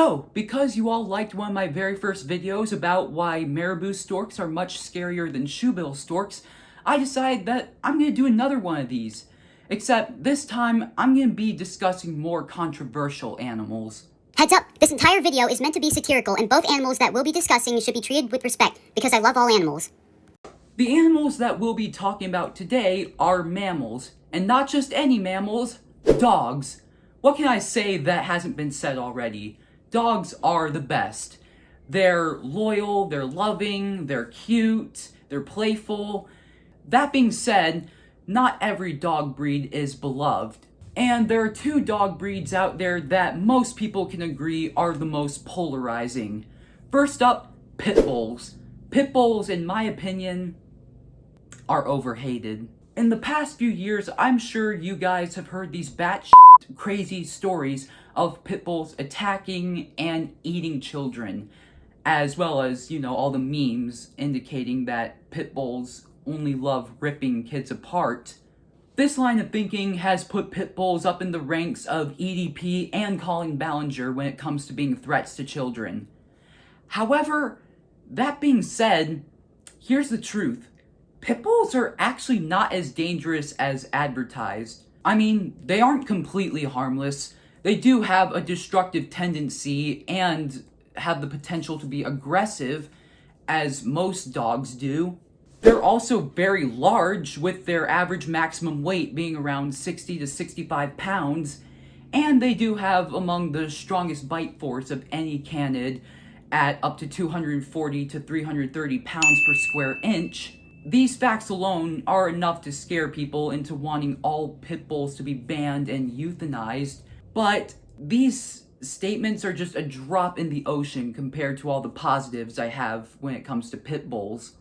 So, because you all liked one of my very first videos about why marabou storks are much scarier than shoebill storks, I decided that I'm going to do another one of these. Except this time, I'm going to be discussing more controversial animals. Heads up, this entire video is meant to be satirical, and both animals that we'll be discussing should be treated with respect, because I love all animals. The animals that we'll be talking about today are mammals, and not just any mammals, dogs. What can I say that hasn't been said already? Dogs are the best. They're loyal, they're loving, they're cute, they're playful. That being said, not every dog breed is beloved. And there are two dog breeds out there that most people can agree are the most polarizing. First up, Pitbulls. Pitbulls, in my opinion, are overhated. In the past few years, I'm sure you guys have heard these batshit crazy stories of Pitbulls attacking and eating children, as well as, all the memes indicating that Pitbulls only love ripping kids apart. This line of thinking has put Pitbulls up in the ranks of EDP and Colin Ballinger when it comes to being threats to children. However, that being said, here's the truth. Pitbulls are actually not as dangerous as advertised. I mean, they aren't completely harmless. They do have a destructive tendency and have the potential to be aggressive, as most dogs do. They're also very large, with their average maximum weight being around 60 to 65 pounds, and they do have among the strongest bite force of any canid at up to 240 to 330 pounds per square inch. These facts alone are enough to scare people into wanting all pit bulls to be banned and euthanized, but these statements are just a drop in the ocean compared to all the positives I have when it comes to pit bulls.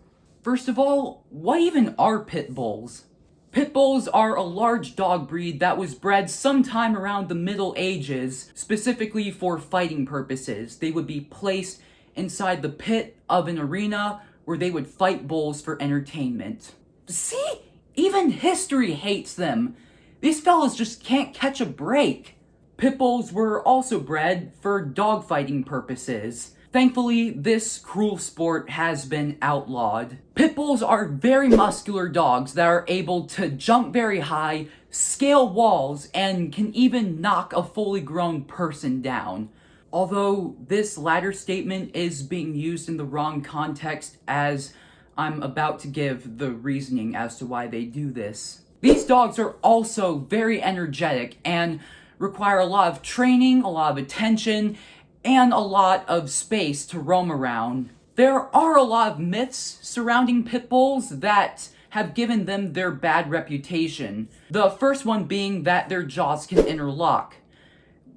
First of all, what even are pit bulls? Pit bulls are a large dog breed that was bred sometime around the Middle Ages, specifically for fighting purposes. They would be placed inside the pit of an arena where they would fight bulls for entertainment. See? Even history hates them. These fellas just can't catch a break. Pit bulls were also bred for dogfighting purposes. Thankfully, this cruel sport has been outlawed. Pit bulls are very muscular dogs that are able to jump very high, scale walls, and can even knock a fully grown person down. Although this latter statement is being used in the wrong context, as I'm about to give the reasoning as to why they do this. These dogs are also very energetic and require a lot of training, a lot of attention, and a lot of space to roam around. There are a lot of myths surrounding pit bulls that have given them their bad reputation. The first one being that their jaws can interlock,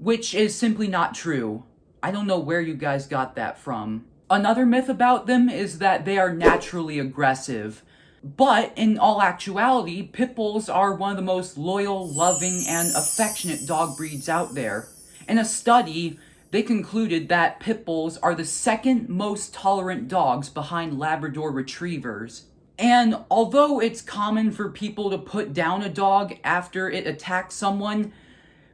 which is simply not true. I don't know where you guys got that from. Another myth about them is that they are naturally aggressive. But in all actuality, pit bulls are one of the most loyal, loving, and affectionate dog breeds out there. In a study, they concluded that pit bulls are the second most tolerant dogs behind Labrador retrievers. And although it's common for people to put down a dog after it attacks someone,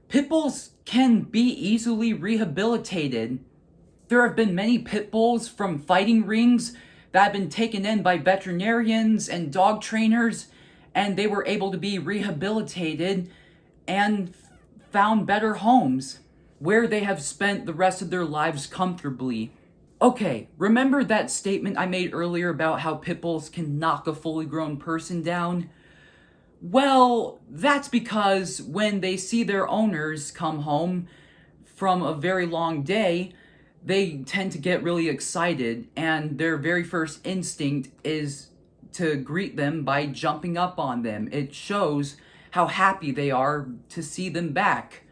pit bulls can be easily rehabilitated. There have been many pit bulls from fighting rings that have been taken in by veterinarians and dog trainers, and they were able to be rehabilitated and found better homes where they have spent the rest of their lives comfortably. Okay, remember that statement I made earlier about how pit bulls can knock a fully grown person down? Well, that's because when they see their owners come home from a very long day, they tend to get really excited, and their very first instinct is to greet them by jumping up on them. It shows how happy they are to see them back.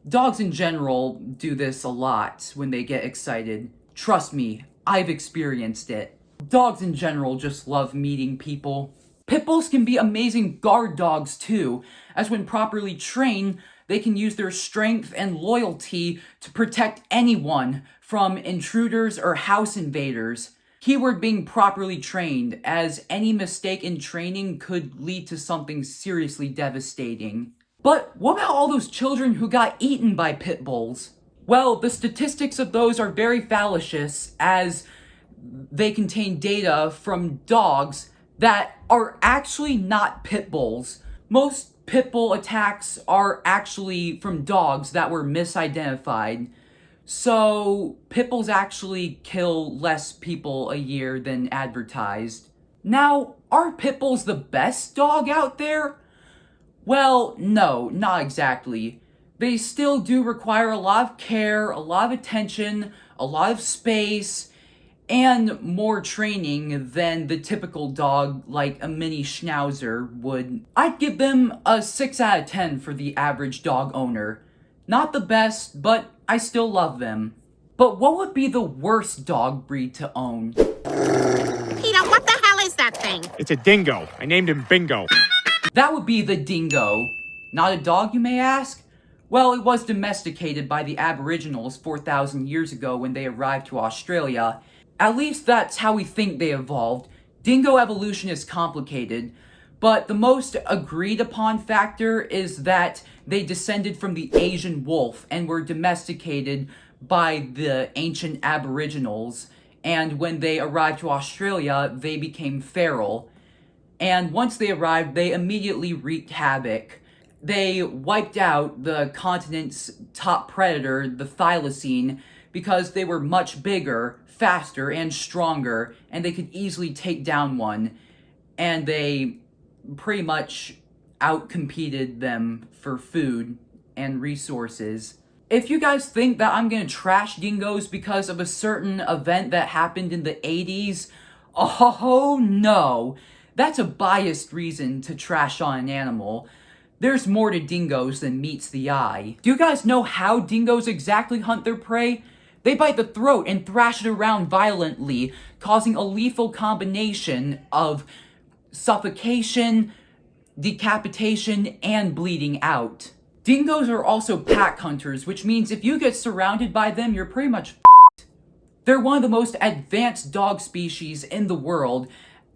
Dogs in general do this a lot when they get excited. Trust me, I've experienced it. Dogs in general just love meeting people. Pit bulls can be amazing guard dogs too, as when properly trained, they can use their strength and loyalty to protect anyone from intruders or house invaders. Keyword being properly trained, as any mistake in training could lead to something seriously devastating. But what about all those children who got eaten by pit bulls? Well, the statistics of those are very fallacious, as they contain data from dogs that are actually not pit bulls. Most pit bull attacks are actually from dogs that were misidentified. So, pit bulls actually kill less people a year than advertised. Now, are pit bulls the best dog out there? Well, no, not exactly. They still do require a lot of care, a lot of attention, a lot of space, and more training than the typical dog like a mini schnauzer would. I'd give them a 6 out of 10 for the average dog owner. Not the best, but I still love them. But what would be the worst dog breed to own? Peter, what the hell is that thing? It's a dingo. I named him Bingo. That would be the dingo. Not a dog, you may ask? Well, it was domesticated by the Aboriginals 4,000 years ago when they arrived to Australia. At least that's how we think they evolved. Dingo evolution is complicated, but the most agreed upon factor is that they descended from the Asian wolf and were domesticated by the ancient Aboriginals, and when they arrived to Australia, they became feral. And once they arrived, they immediately wreaked havoc. They wiped out the continent's top predator, the thylacine, because they were much bigger, faster, and stronger, and they could easily take down one. And they pretty much outcompeted them for food and resources. If you guys think that I'm gonna trash dingoes because of a certain event that happened in the 80s, oh no! That's a biased reason to trash on an animal. There's more to dingoes than meets the eye. Do you guys know how dingoes exactly hunt their prey? They bite the throat and thrash it around violently, causing a lethal combination of suffocation, decapitation, and bleeding out. Dingoes are also pack hunters, which means if you get surrounded by them, you're pretty much f***ed. They're one of the most advanced dog species in the world,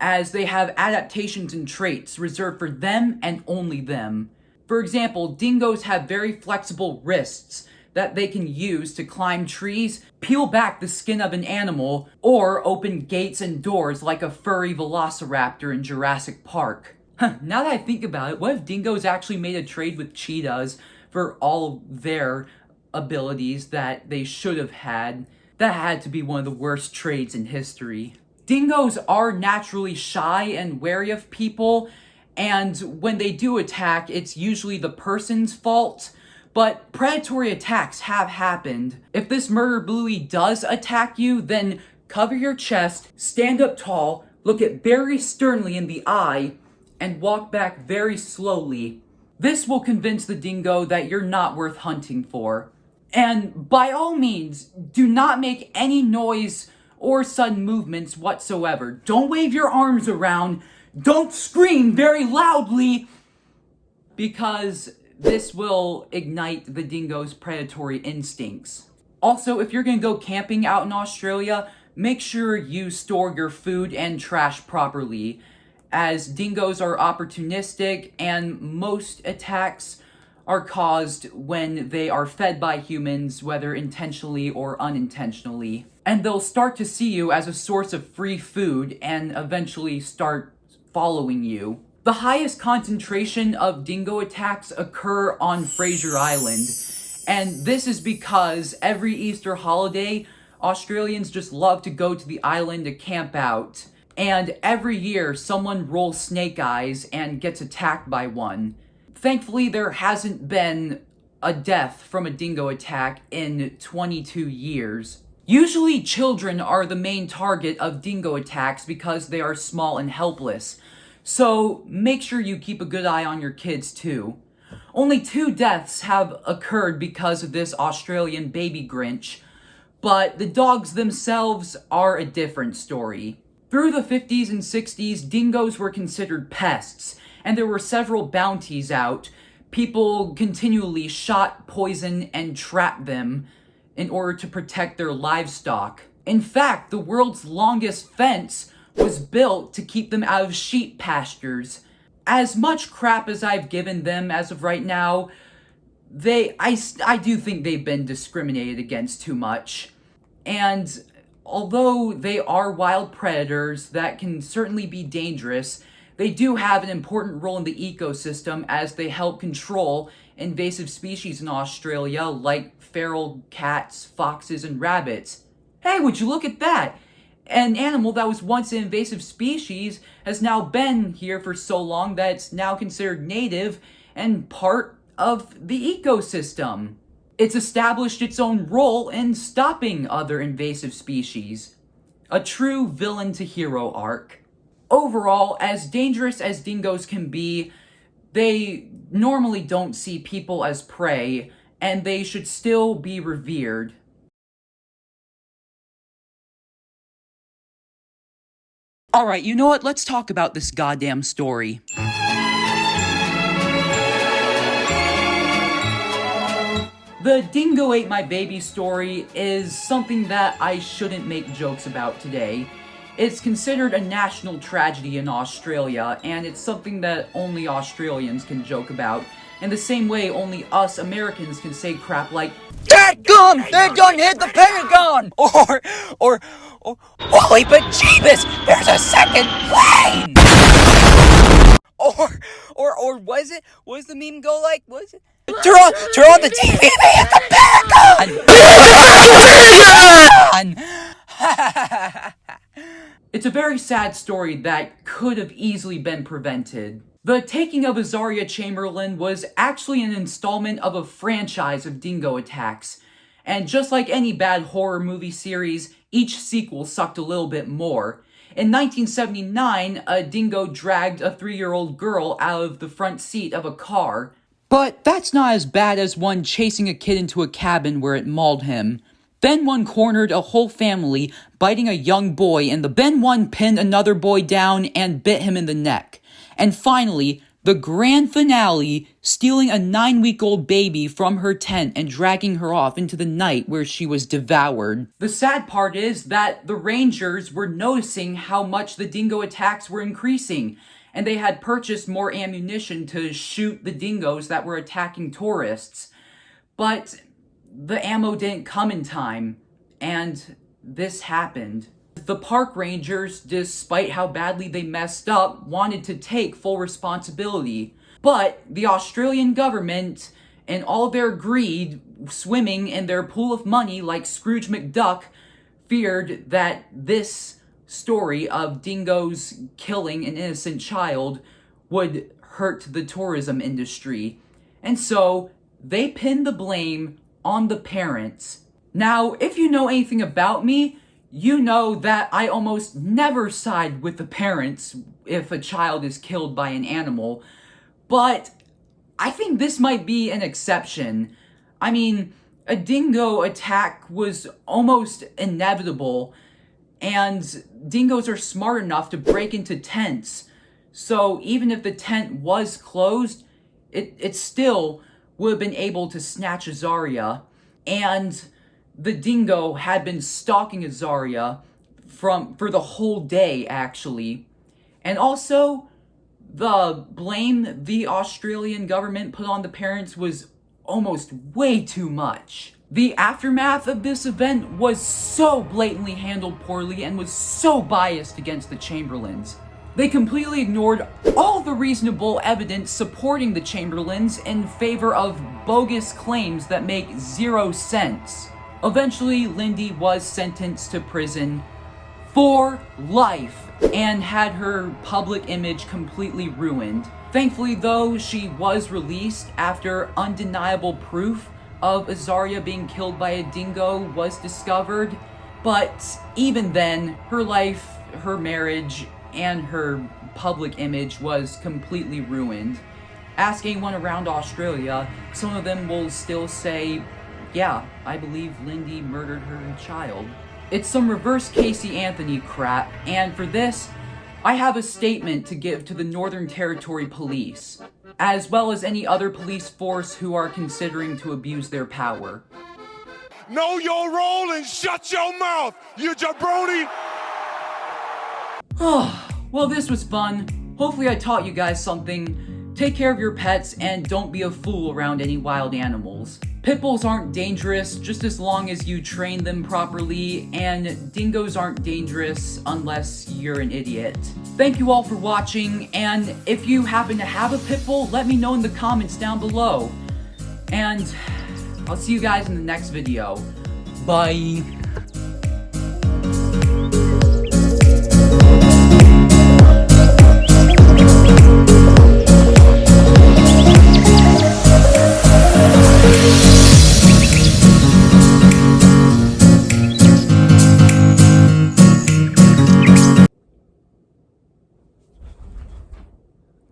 as they have adaptations and traits reserved for them and only them. For example, dingoes have very flexible wrists that they can use to climb trees, peel back the skin of an animal, or open gates and doors like a furry velociraptor in Jurassic Park. Now that I think about it, what if dingoes actually made a trade with cheetahs for all of their abilities that they should have had? That had to be one of the worst trades in history. Dingoes are naturally shy and wary of people, and when they do attack, it's usually the person's fault. But predatory attacks have happened. If this murder bluey does attack you, then cover your chest, stand up tall, look it very sternly in the eye, and walk back very slowly. This will convince the dingo that you're not worth hunting for. And by all means, do not make any noise or sudden movements whatsoever. Don't wave your arms around. Don't scream very loudly, because this will ignite the dingo's predatory instincts. Also, if you're gonna go camping out in Australia, make sure you store your food and trash properly, as dingoes are opportunistic and most attacks are caused when they are fed by humans, whether intentionally or unintentionally. And they'll start to see you as a source of free food and eventually start following you. The highest concentration of dingo attacks occur on Fraser Island, and this is because every Easter holiday, Australians just love to go to the island to camp out. And every year, someone rolls snake eyes and gets attacked by one. Thankfully, there hasn't been a death from a dingo attack in 22 years. Usually, children are the main target of dingo attacks because they are small and helpless. So, make sure you keep a good eye on your kids too. Only 2 deaths have occurred because of this Australian baby Grinch, but the dogs themselves are a different story. Through the 50s and 60s, dingoes were considered pests, and there were several bounties out. People continually shot, poisoned, and trapped them in order to protect their livestock. In fact, the world's longest fence was built to keep them out of sheep pastures. As much crap as I've given them as of right now, I do think they've been discriminated against too much. And although they are wild predators that can certainly be dangerous, they do have an important role in the ecosystem as they help control invasive species in Australia like feral cats, foxes, and rabbits. Hey, would you look at that? An animal that was once an invasive species has now been here for so long that it's now considered native and part of the ecosystem. It's established its own role in stopping other invasive species. A true villain to hero arc. Overall, as dangerous as dingoes can be, they normally don't see people as prey, and they should still be revered. Alright, you know what? Let's talk about this goddamn story. The Dingo Ate My Baby story is something that I shouldn't make jokes about today. It's considered a national tragedy in Australia, and it's something that only Australians can joke about. In the same way, only us Americans can say crap like, "Dadgum! They done hit the Pentagon!" Or, "Holy bejeebus! There's a second plane!" Or was the meme go like, was it? Turn on the TV, they hit the Pentagon! It's a very sad story that could have easily been prevented. The taking of Azaria Chamberlain was actually an installment of a franchise of dingo attacks. And just like any bad horror movie series, each sequel sucked a little bit more. In 1979, a dingo dragged a 3-year-old girl out of the front seat of a car. But that's not as bad as one chasing a kid into a cabin where it mauled him. Then one cornered a whole family, biting a young boy, and then one pinned another boy down and bit him in the neck. And finally, the grand finale, stealing a 9-week-old baby from her tent and dragging her off into the night where she was devoured. The sad part is that the rangers were noticing how much the dingo attacks were increasing, and they had purchased more ammunition to shoot the dingoes that were attacking tourists. But the ammo didn't come in time, and this happened. The park rangers, despite how badly they messed up, wanted to take full responsibility. But the Australian government, in all their greed, swimming in their pool of money like Scrooge McDuck, feared that this story of dingoes killing an innocent child would hurt the tourism industry. And so, they pinned the blame on the parents. Now, if you know anything about me, you know that I almost never side with the parents if a child is killed by an animal, but I think this might be an exception. I mean, a dingo attack was almost inevitable, and dingoes are smart enough to break into tents, so even if the tent was closed, it still would have been able to snatch Azaria, and the dingo had been stalking Azaria for the whole day, actually. And also, the blame the Australian government put on the parents was almost way too much. The aftermath of this event was so blatantly handled poorly and was so biased against the Chamberlains. They completely ignored all the reasonable evidence supporting the Chamberlains in favor of bogus claims that make zero sense. Eventually, Lindy was sentenced to prison for life and had her public image completely ruined. Thankfully, though, she was released after undeniable proof of Azaria being killed by a dingo was discovered. But even then, her life, her marriage, and her public image was completely ruined. Ask anyone around Australia, some of them will still say, yeah, I believe Lindy murdered her child. It's some reverse Casey Anthony crap, and for this, I have a statement to give to the Northern Territory Police, as well as any other police force who are considering to abuse their power. Know your role and shut your mouth, you jabroni! Well, this was fun. Hopefully I taught you guys something. Take care of your pets and don't be a fool around any wild animals. Pitbulls aren't dangerous just as long as you train them properly, and dingoes aren't dangerous unless you're an idiot. Thank you all for watching, and if you happen to have a pitbull, let me know in the comments down below. And I'll see you guys in the next video. Bye!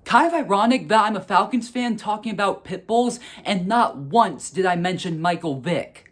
Kind of ironic that I'm a Falcons fan talking about Pitbulls, and not once did I mention Michael Vick.